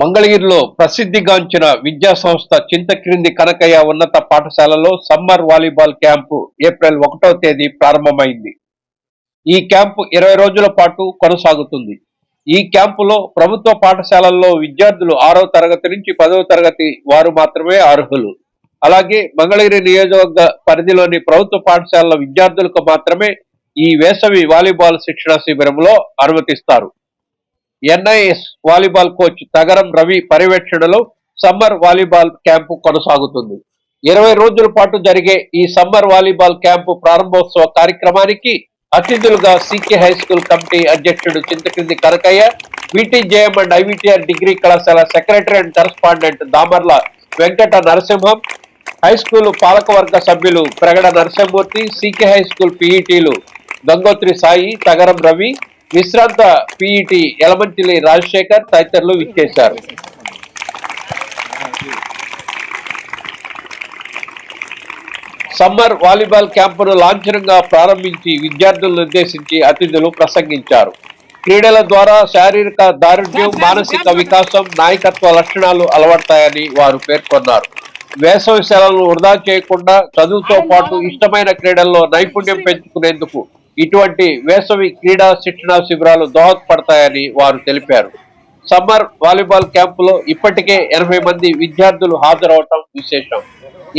మంగళగిరిలో ప్రసిద్ధిగాంచిన విద్యా సంస్థ చింతక్రింది కనకయ్య ఉన్నత పాఠశాలలో సమ్మర్ వాలీబాల్ క్యాంపు ఏప్రిల్ 1వ తేదీ ప్రారంభమైంది. ఈ క్యాంపు 20 రోజుల పాటు కొనసాగుతుంది. ఈ క్యాంపులో ప్రభుత్వ పాఠశాలల్లో విద్యార్థులు 6వ తరగతి నుంచి 10వ తరగతి వారు మాత్రమే అర్హులు. అలాగే మంగళగిరి నియోజకవర్గ పరిధిలోని ప్రభుత్వ పాఠశాలల విద్యార్థులకు మాత్రమే ఈ వేసవి వాలీబాల్ శిక్షణ శిబిరంలో అనుమతిస్తారు. NIS volleyball coach Tagaram Ravi పర్యవేక్షణలో సమ్మర్ వాలీబాల్ క్యాంపు కొనసాగుతుంది. 20 రోజుల పాటు జరిగే ఈ సమ్మర్ వాలీబాల్ క్యాంపు ప్రారంభోత్సవ కార్యక్రమానికి అతిథులుగా సికే హై స్కూల్ కమిటీ అధ్యక్షుడు Chintakindi Kanakayya, VTJM and IVTR degree కళాశాల secretary and correspondent Damarla Venkata Narasimham, high school పాలకవర్గ సభ్యులు Pragada Narasimhamurthy, CK high school పిఈటీలు గంగోత్రి సాయి, తగరం రవి, విశ్రాంత పిఈటి యలమంచిలి రాజశేఖర్ తదితరులు విచ్చేశారు. సమ్మర్ వాలీబాల్ క్యాంపును లాంఛనంగా ప్రారంభించి విద్యార్థులను ఉద్దేశించి అతిథులు ప్రసంగించారు. క్రీడల ద్వారా శారీరక దారుఢ్యం, మానసిక వికాసం, నాయకత్వ లక్షణాలు అలవడతాయని వారు పేర్కొన్నారు. వేసవి సెలవులను వృధా చేయకుండా చదువుతో పాటు ఇష్టమైన క్రీడల్లో నైపుణ్యం పెంచుకునేందుకు ఇటువంటి వేసవి క్రీడా శిక్షణ శిబిరాలు దోహదపడతాయని వారు తెలిపారు. సమ్మర్ వాలీబాల్ క్యాంపులో ఇప్పటికే 80 మంది విద్యార్థులు హాజరవటం విశేషం.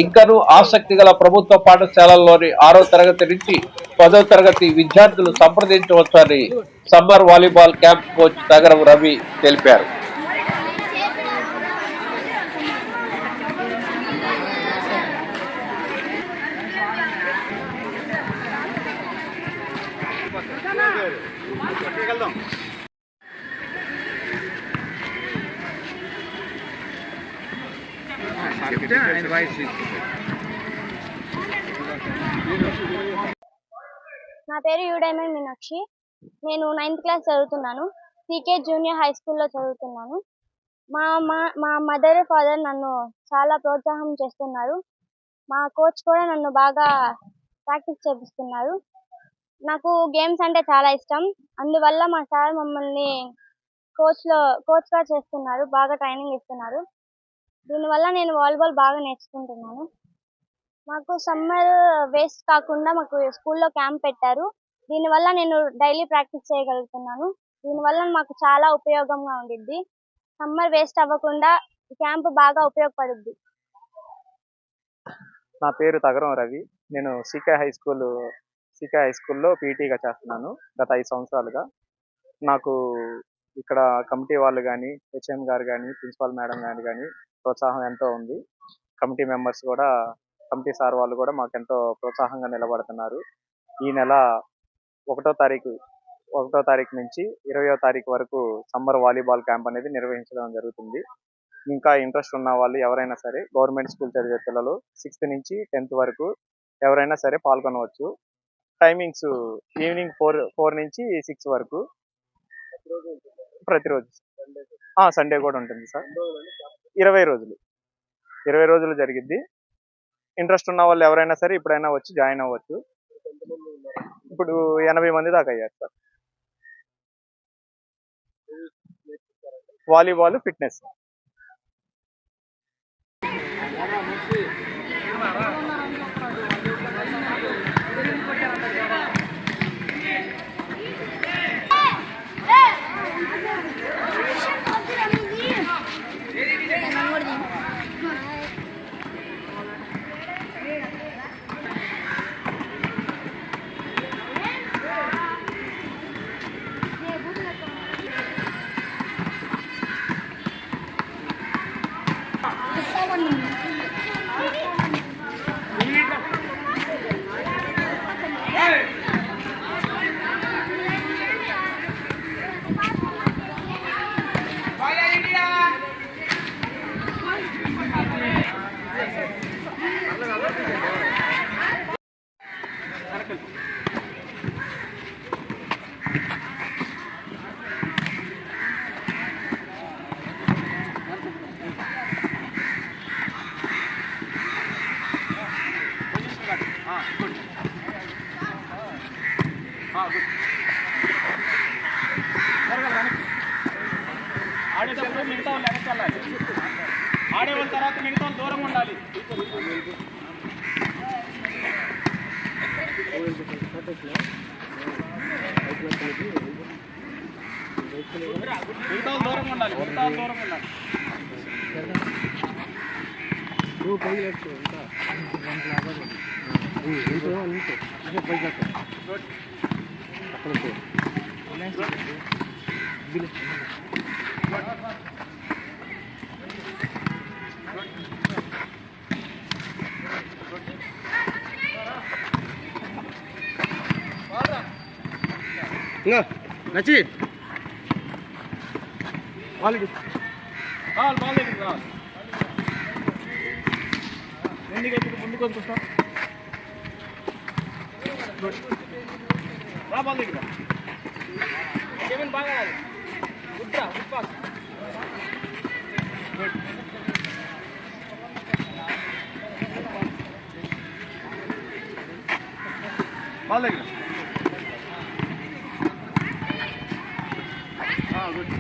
ఇంకనూ ఆసక్తి గల ప్రభుత్వ పాఠశాలల్లోని 6వ తరగతి నుంచి 10వ తరగతి విద్యార్థులు సంప్రదించవచ్చని summer volleyball camp coach Tagaram Ravi తెలిపారు. నా పేరు యుడైమే మీనాక్షి. నేను 9th క్లాస్ చదువుతున్నాను. సికే జూనియర్ హై స్కూల్లో చదువుతున్నాను. మా మదర్ ఫాదర్ నన్ను చాలా ప్రోత్సాహం చేస్తున్నారు. మా కోచ్ కూడా నన్ను బాగా ప్రాక్టీస్ చేపిస్తున్నారు. నాకు గేమ్స్ అంటే చాలా ఇష్టం. అందువల్ల మా సార్ మమ్మల్ని కోచ్గా చేస్తున్నారు, బాగా ట్రైనింగ్ ఇస్తున్నారు. దీనివల్ల నేను వాలీబాల్ బాగా నేర్చుకుంటున్నాను. మాకు సమ్మర్ వేస్ట్ కాకుండా మాకు స్కూల్లో క్యాంప్ పెట్టారు. దీనివల్ల నేను డైలీ ప్రాక్టీస్ చేయగలుగుతున్నాను. దీనివల్ల మాకు చాలా ఉపయోగంగా ఉండిద్ది. సమ్మర్ వేస్ట్ అవ్వకుండా ఈ క్యాంప్ బాగా ఉపయోగపడుద్ది. నా పేరు తగరం రవి. నేను సికే హై స్కూల్లో పీటీగా చేస్తున్నాను గత 5 సంవత్సరాలుగా. నాకు ఇక్కడ కమిటీ వాళ్ళు కానీ, హెచ్ఎం గారు కానీ, ప్రిన్సిపాల్ మేడం గారు కానీ ప్రోత్సాహం ఎంతో ఉంది. కమిటీ మెంబర్స్ కూడా, కమిటీ సార్ వాళ్ళు కూడా మాకు ఎంతో ప్రోత్సాహంగా నిలబడుతున్నారు. ఈ నెల 1వ తారీఖు నుంచి 20వ తారీఖు వరకు సమ్మర్ వాలీబాల్ క్యాంప్ అనేది నిర్వహించడం జరుగుతుంది. ఇంకా ఇంట్రెస్ట్ ఉన్న వాళ్ళు ఎవరైనా సరే, గవర్నమెంట్ స్కూల్ చదివే పిల్లలు 6th నుంచి 10th వరకు ఎవరైనా సరే పాల్గొనవచ్చు. టైమింగ్స్ ఈవినింగ్ 4 నుంచి 6 వరకు ప్రతిరోజు. సండే కూడా ఉంటుంది సార్. 20 రోజులు జరిగిద్ది. ఇంట్రెస్ట్ ఉన్న వాళ్ళు ఎవరైనా సరే ఇప్పుడైనా వచ్చి జాయిన్ అవ్వచ్చు. ఇప్పుడు 80 మంది దాకా అయ్యారు సార్. Volleyball, fitness. వెళ్ళాలి. ఆడే వాళ్ళ తర్వాత మిగతా వాళ్ళు దూరంగా ఉండాలి. మిగతా వాళ్ళు దూరంగా ఉండాలి. మిగతా వాళ్ళు దూరంగా ఉండాలి. నచ్చి బాల్ దగ్గరికి రావాలి. ముందుకు వస్తా. రా బాల్ దగ్గర. ఏమైనా బాగా గుడ్రా గుడ్ పాస్. బాల్ దగ్గర. గుడ్.